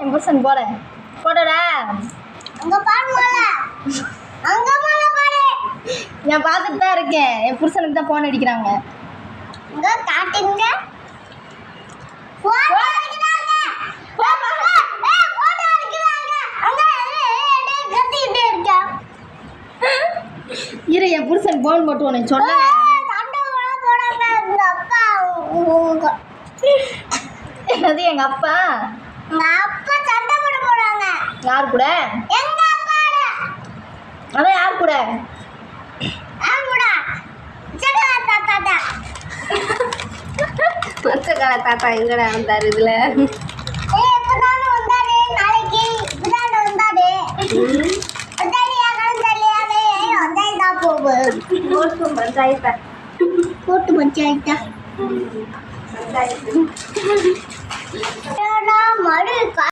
என் புருஷன் போட போடடா. அங்க பாருங்கள, அங்க மேல பாரு. நான் பார்த்துட்டு தான் இருக்கேன். என் புருஷனுக்கு தான் போன் அடிக்கிறாங்க. இங்க காட்டுங்க. போன் அடிக்கிறாங்க. போன் அடிக்கிறாங்க. அங்க கத்திட்டே இருக்கா. இரு, என் புருஷன் போன் போட்டு உனக்கு சொல்ல. சண்டை போடாம உங்க அப்பா என்னது எங்க அப்பா? உங்க அப்பா சண்டை போட போறாங்க. யார் கூட? எங்க அப்பாட. அதான் யார் கூட? ஆமாடா. சண்டை தாத்தா. பச்சைக்கால தாத்தா எங்கடா வந்தாரு இதுல? இப்பதானே வந்தாரு, நாளைக்கு இப்பதானே வந்தாரு. போட்டு பஞ்சாயத்தா மறு